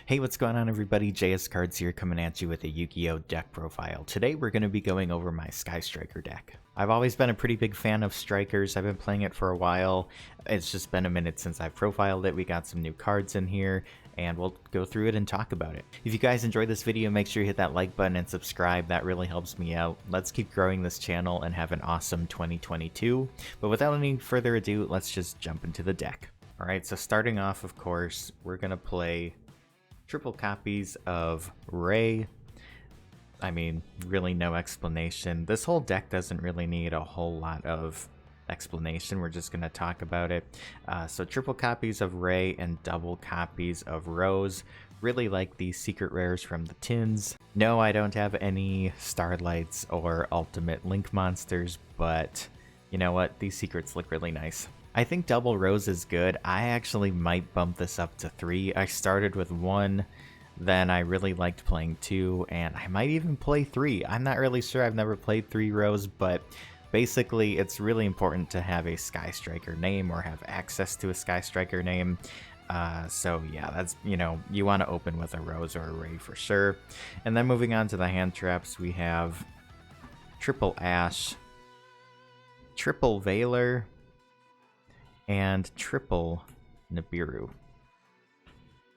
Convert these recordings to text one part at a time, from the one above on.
Hey, what's going on everybody? JS Cards here coming at you with a Yu-Gi-Oh! Deck profile. Today we're going to be going over my Sky Striker deck. I've always been a pretty big fan of Strikers. I've been playing it for a while. It's just been a minute since I've profiled it. We got some new cards in here, and we'll go through it and talk about it. If you guys enjoyed this video, make sure you hit that like button and subscribe. That really helps me out. Let's keep growing this channel and have an awesome 2022. But without any further ado, let's just jump into the deck. Alright, so starting off, of course, we're going to play triple copies of Ray. I mean, really no explanation. This whole deck doesn't really need a whole lot of explanation. We're just going to talk about it. So triple copies of Ray and double copies of Rose. Really like these secret rares from the tins. No, I don't have any Starlights or Ultimate Link monsters, but you know what? These secrets look really nice. I think double Rose is good. I actually might bump this up to 3. I started with 1, then I really liked playing 2, and I might even play 3. I'm not really sure. I've never played 3 Rose, but basically it's really important to have a Sky Striker name or have access to a Sky Striker name. So yeah, that's, you know, you want to open with a Rose or a Ray for sure. And then moving on to the hand traps, we have triple Ash, triple Veiler, and triple Nibiru.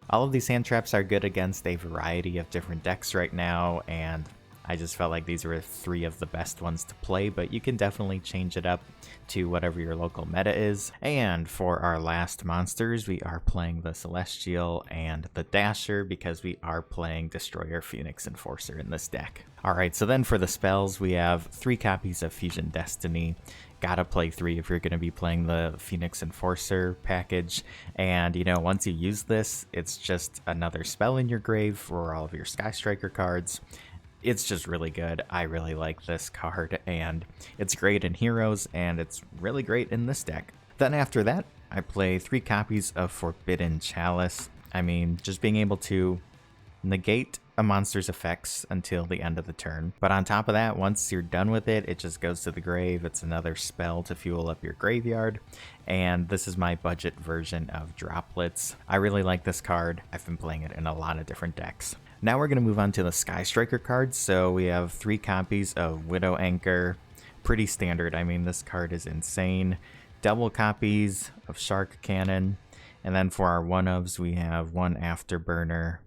All of these hand traps are good against a variety of different decks right now, and I just felt like these were 3 of the best ones to play, but you can definitely change it up to whatever your local meta is. And for our last monsters, we are playing the Celestial and the Dasher because we are playing Destroyer, Phoenix, Enforcer in this deck. Alright, so then for the spells, we have 3 copies of Fusion Destiny. Gotta play 3 if you're going to be playing the Phoenix Enforcer package. And, you know, once you use this, it's just another spell in your grave for all of your Sky Striker cards. It's just really good. I really like this card, and it's great in Heroes, and it's really great in this deck. Then after that, I play 3 copies of Forbidden Chalice. I mean, just being able to negate a monster's effects until the end of the turn. But on top of that, once you're done with it, it just goes to the grave. It's another spell to fuel up your graveyard. And this is my budget version of Droplets. I really like this card. I've been playing it in a lot of different decks. Now we're going to move on to the Sky Striker cards. So we have 3 copies of Widow Anchor. Pretty standard. I mean, this card is insane. Double copies of Shark Cannon. And then for our one-ofs, we have 1 Afterburner,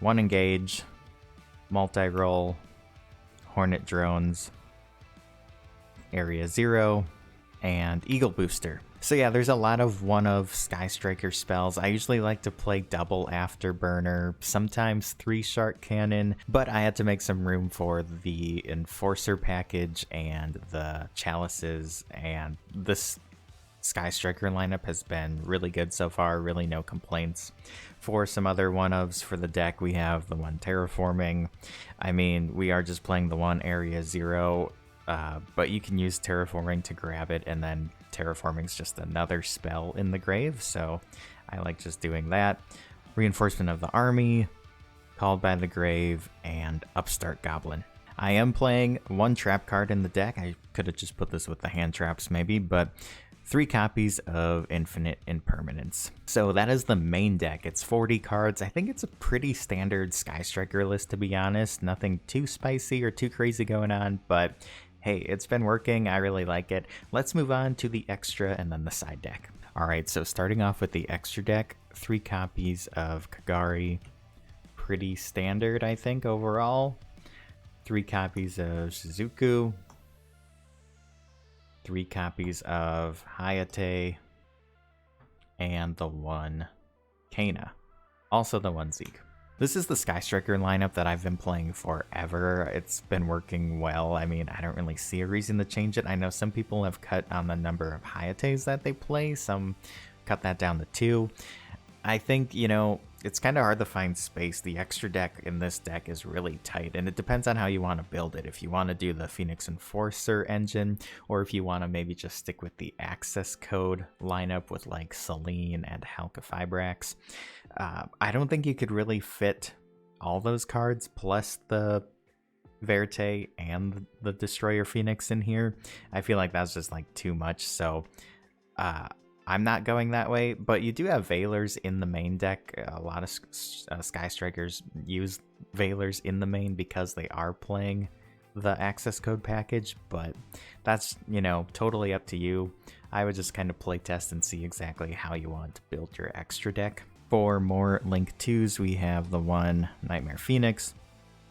1 Engage, Multi-Roll, Hornet Drones, Area 0, and Eagle Booster. So yeah, there's a lot of one-of Sky Striker spells. I usually like to play double Afterburner, sometimes 3 Shark Cannon, but I had to make some room for the Enforcer package and the Chalices, and this Sky Striker lineup has been really good so far, really no complaints. For some other one-ofs for the deck, we have the 1 Terraforming. I mean, we are just playing the 1 Area 0, but you can use Terraforming to grab it, and then Terraforming's just another spell in the grave, so I like just doing that. Reinforcement of the Army, Called by the Grave, and Upstart Goblin. I am playing 1 trap card in the deck. I could have just put this with the hand traps maybe, but 3 copies of Infinite Impermanence. So that is the main deck. It's 40 cards. I think it's a pretty standard Sky Striker list, to be honest. Nothing too spicy or too crazy going on, but hey, it's been working. I really like it. Let's move on to the extra and then the side deck. Alright, so starting off with the extra deck, 3 copies of Kagari. Pretty standard, I think, overall. 3 copies of Shizuku. 3 copies of Hayate, and the 1 Kana. Also the 1 Zeke. This is the Sky Striker lineup that I've been playing forever. It's been working well. I mean, I don't really see a reason to change it. I know some people have cut on the number of Hayates that they play. Some cut that down to 2. I think, you know, it's kind of hard to find space. The extra deck in this deck is really tight, and it depends on how you want to build it. If you want to do the Phoenix Enforcer engine, or if you want to maybe just stick with the access code lineup with like Selene and Halka-Fibrax. I don't think you could really fit all those cards plus the Verte and the Destroyer Phoenix in here. I feel like that's just like too much, so I'm not going that way, but you do have Veilers in the main deck. A lot of Sky Strikers use Veilers in the main because they are playing the access code package, but that's, you know, totally up to you. I would just kind of play test and see exactly how you want to build your extra deck. For more Link 2s, we have the one Nightmare Phoenix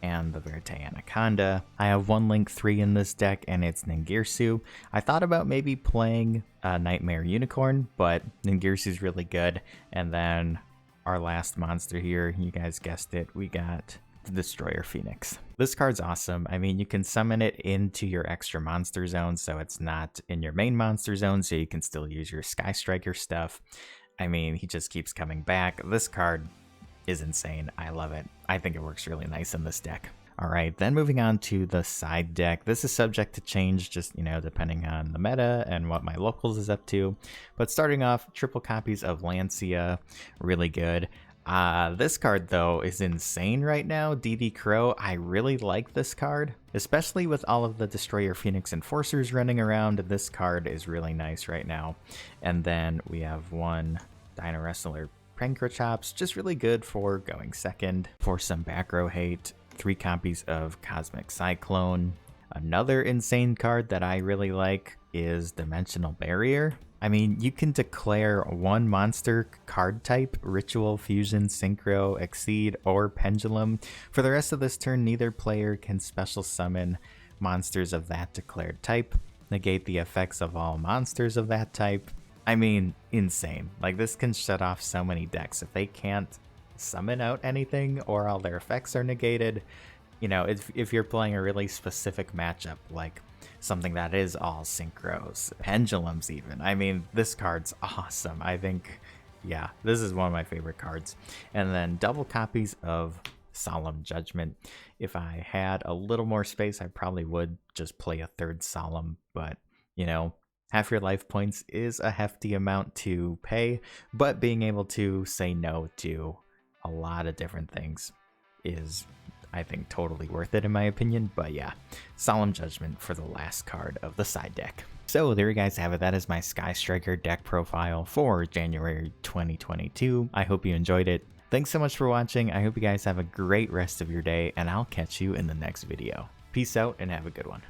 and the Verte Anaconda. I have one Link 3 in this deck, and it's Ningirsu. I thought about maybe playing Nightmare Unicorn, but Ningirsu's really good. And then our last monster here, you guys guessed it, we got the Destroyer Phoenix. This card's awesome. I mean, you can summon it into your extra monster zone, so it's not in your main monster zone, so you can still use your Sky Striker stuff. I mean, he just keeps coming back. This card is insane. I love it. I think it works really nice in this deck. All right, then moving on to the side deck. This is subject to change, just, you know, depending on the meta and what my locals is up to. But starting off, triple copies of Lancia, really good. This card, though, is insane right now. DD Crow, I really like this card, especially with all of the Destroyer Phoenix Enforcers running around. This card is really nice right now. And then we have one Dino Wrestler Prankrochops, just really good for going second. For some back row hate, 3 copies of Cosmic Cyclone. Another insane card that I really like is Dimensional Barrier. I mean, you can declare one monster card type, Ritual, Fusion, Synchro, Exceed, or Pendulum. For the rest of this turn, neither player can special summon monsters of that declared type, negate the effects of all monsters of that type. I mean, insane. Like, this can shut off so many decks. If they can't summon out anything or all their effects are negated, you know, if you're playing a really specific matchup, like something that is all synchros, pendulums even. I mean, this card's awesome. I think, yeah, this is one of my favorite cards. And then double copies of Solemn Judgment. If I had a little more space, I probably would just play a third Solemn, but, you know, half your life points is a hefty amount to pay, but being able to say no to a lot of different things is, I think, totally worth it in my opinion. But yeah, Solemn Judgment for the last card of the side deck. So there you guys have it. That is my Sky Striker deck profile for January 2022. I hope you enjoyed it. Thanks so much for watching. I hope you guys have a great rest of your day, and I'll catch you in the next video. Peace out and have a good one.